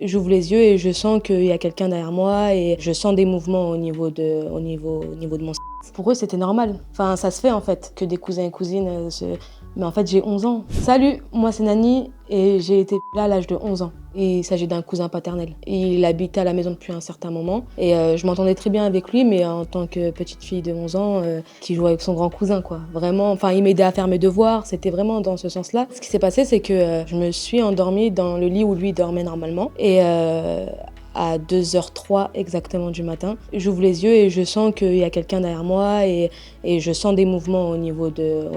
J'ouvre les yeux et je sens qu'il y a quelqu'un derrière moi et je sens des mouvements au niveau de mon. Pour eux, c'était normal. Enfin, ça se fait en fait, que des cousins et cousines Mais en fait, j'ai 11 ans. Salut, moi c'est Nani et j'ai été là à l'âge de 11 ans. Et il s'agit d'un cousin paternel. Il habitait à la maison depuis un certain moment et je m'entendais très bien avec lui, mais en tant que petite fille de 11 ans qui jouait avec son grand cousin, quoi. Vraiment, enfin, il m'aidait à faire mes devoirs, c'était vraiment dans ce sens-là. Ce qui s'est passé, c'est que je me suis endormie dans le lit où lui dormait normalement et à 2h03 exactement du matin. J'ouvre les yeux et je sens qu'il y a quelqu'un derrière moi et je sens des mouvements au niveau de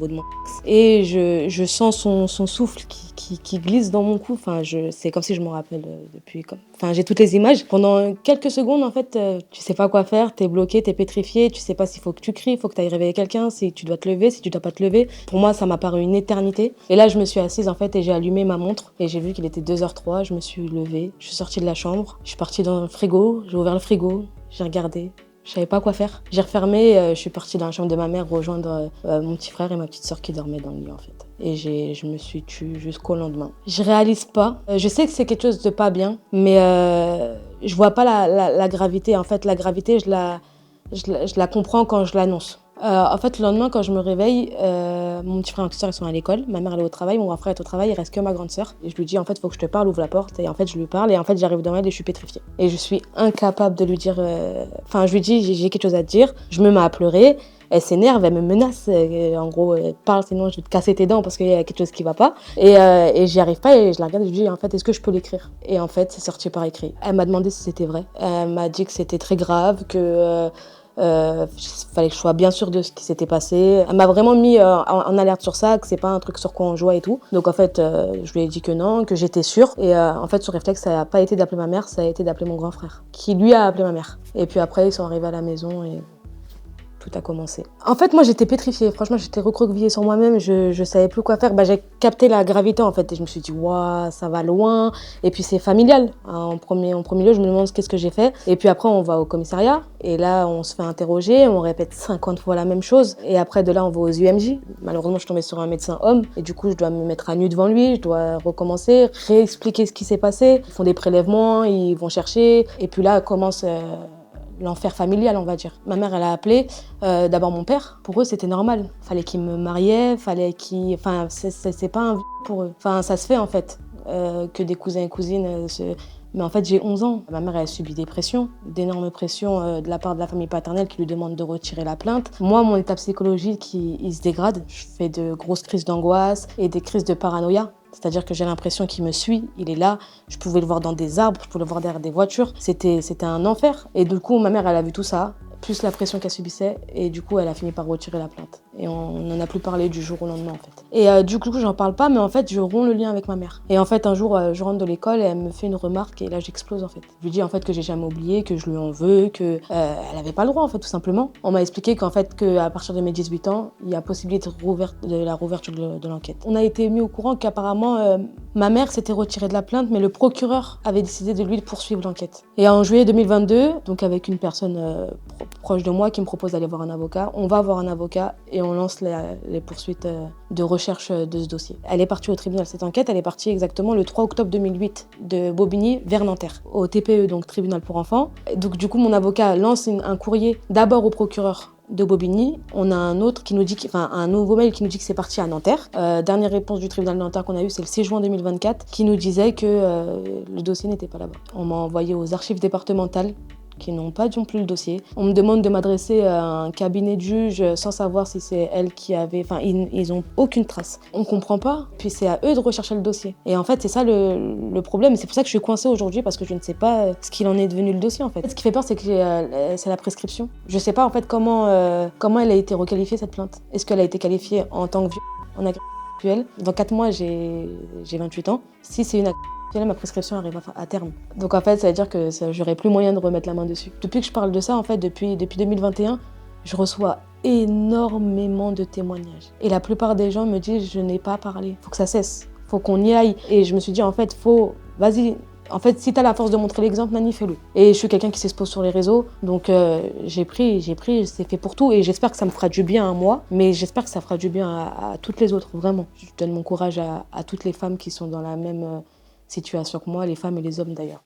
mon. Et je sens son souffle qui glisse dans mon cou. Enfin, c'est comme si je me rappelle depuis. Enfin, j'ai toutes les images. Pendant quelques secondes, en fait, tu sais pas quoi faire, t'es bloqué, t'es pétrifié, tu sais pas s'il faut que tu cries, il faut que t'ailles réveiller quelqu'un, si tu dois te lever, si tu dois pas te lever. Pour moi, ça m'a paru une éternité. Et là, je me suis assise, en fait, et j'ai allumé ma montre et j'ai vu qu'il était 2h03. Je me suis levée, je suis sortie de la chambre, je suis partie dans le frigo, j'ai ouvert le frigo, j'ai regardé. Je savais pas quoi faire. J'ai refermé, je suis partie dans la chambre de ma mère rejoindre mon petit frère et ma petite sœur qui dormaient dans le lit en fait. Et je me suis tue jusqu'au lendemain. Je réalise pas. Je sais que c'est quelque chose de pas bien, mais je vois pas la gravité. En fait, la gravité, je la comprends quand je l'annonce. En fait, le lendemain, quand je me réveille, mon petit frère et ma petite sœur ils sont à l'école, ma mère elle est au travail, mon grand frère est au travail, il reste que ma grande sœur. Et je lui dis en fait, faut que je te parle, ouvre la porte. Et en fait, je lui parle et en fait, j'arrive devant elle et je suis pétrifiée. Et je suis incapable de lui dire. Enfin, je lui dis j'ai quelque chose à te dire. Je me mets à pleurer. Elle s'énerve, elle me menace. En gros, elle parle, sinon je vais te casser tes dents parce qu'il y a quelque chose qui va pas. Et j'y arrive pas et je la regarde et je lui dis en fait, est-ce que je peux l'écrire? Et en fait, c'est sorti par écrit. Elle m'a demandé si c'était vrai. Elle m'a dit que c'était très grave, que fallait que je sois bien sûre de ce qui s'était passé. Elle m'a vraiment mis en alerte sur ça, que c'est pas un truc sur quoi on jouait et tout. Donc en fait, je lui ai dit que non, que j'étais sûre. Et en fait, son réflexe, ça a pas été d'appeler ma mère, ça a été d'appeler mon grand frère, qui lui a appelé ma mère. Et puis après, ils sont arrivés à la maison et tout a commencé. En fait, moi, j'étais pétrifiée. Franchement, j'étais recroquevillée sur moi-même. Je savais plus quoi faire. J'ai capté la gravité, en fait. Et je me suis dit, waouh, ça va loin. Et puis, c'est familial. En premier lieu, je me demande qu'est-ce que j'ai fait. Et puis après, on va au commissariat. Et là, on se fait interroger. On répète 50 fois la même chose. Et après, de là, on va aux UMJ. Malheureusement, je suis tombée sur un médecin homme. Et du coup, je dois me mettre à nu devant lui. Je dois recommencer, réexpliquer ce qui s'est passé. Ils font des prélèvements, ils vont chercher. Et puis là, commence l'enfer familial, on va dire. Ma mère, elle a appelé d'abord mon père. Pour eux, c'était normal. Fallait qu'ils me mariaient, fallait qu'ils... Enfin, c'est pas un pour eux. Enfin, ça se fait, en fait, que des cousins et cousines Mais en fait, j'ai 11 ans. Ma mère, elle a subi des pressions, d'énormes pressions de la part de la famille paternelle qui lui demande de retirer la plainte. Moi, mon état psychologique, il se dégrade. Je fais de grosses crises d'angoisse et des crises de paranoïa. C'est-à-dire que j'ai l'impression qu'il me suit, il est là. Je pouvais le voir dans des arbres, je pouvais le voir derrière des voitures. C'était un enfer. Et du coup, ma mère, elle a vu tout ça, plus la pression qu'elle subissait. Et du coup, elle a fini par retirer la plainte. Et on n'en a plus parlé du jour au lendemain, en fait. Et du coup, j'en parle pas, mais en fait, je romps le lien avec ma mère. Et en fait, un jour, je rentre de l'école et elle me fait une remarque et là, j'explose, en fait. Je lui dis, en fait, que j'ai jamais oublié, que je lui en veux, que elle avait pas le droit, en fait, tout simplement. On m'a expliqué qu'en fait, qu'à partir de mes 18 ans, il y a possibilité de la réouverture de l'enquête. On a été mis au courant qu'apparemment, ma mère s'était retirée de la plainte, mais le procureur avait décidé de lui poursuivre l'enquête. Et en juillet 2022, donc avec une personne proche de moi qui me propose d'aller voir un avocat, on va voir un avocat et on lance les poursuites de recherche de ce dossier. Elle est partie au tribunal, cette enquête, elle est partie exactement le 3 octobre 2008 de Bobigny vers Nanterre, au TPE, donc tribunal pour enfants. Donc du coup, mon avocat lance un courrier d'abord au procureur de Bobigny. On a un autre qui nous dit, un nouveau mail qui nous dit que c'est parti à Nanterre. Dernière réponse du tribunal de Nanterre qu'on a eue, c'est le 6 juin 2024, qui nous disait que le dossier n'était pas là-bas. On m'a envoyé aux archives départementales qui n'ont pas non plus le dossier. On me demande de m'adresser à un cabinet de juge sans savoir si c'est elle qui avait... Enfin, ils ont aucune trace. On comprend pas, puis c'est à eux de rechercher le dossier. Et en fait, c'est ça le problème. C'est pour ça que je suis coincée aujourd'hui, parce que je ne sais pas ce qu'il en est devenu le dossier, en fait. Ce qui fait peur, c'est que c'est la prescription. Je sais pas, en fait, comment elle a été requalifiée, cette plainte. Est-ce qu'elle a été qualifiée en tant que en agression sexuelle? Dans 4 mois, j'ai 28 ans. Si c'est une agression, ma prescription arrive à terme. Donc en fait, ça veut dire que j'aurai plus moyen de remettre la main dessus. Depuis que je parle de ça, en fait, depuis 2021, je reçois énormément de témoignages. Et la plupart des gens me disent, je n'ai pas parlé. Faut que ça cesse. Faut qu'on y aille. Et je me suis dit, en fait, vas-y. En fait, si t'as la force de montrer l'exemple, Nani, fais-le. Et je suis quelqu'un qui s'expose sur les réseaux, donc j'ai pris, c'est fait pour tout. Et j'espère que ça me fera du bien à moi, mais j'espère que ça fera du bien à toutes les autres, vraiment. Je donne mon courage à toutes les femmes qui sont dans la même situation que moi, les femmes et les hommes d'ailleurs.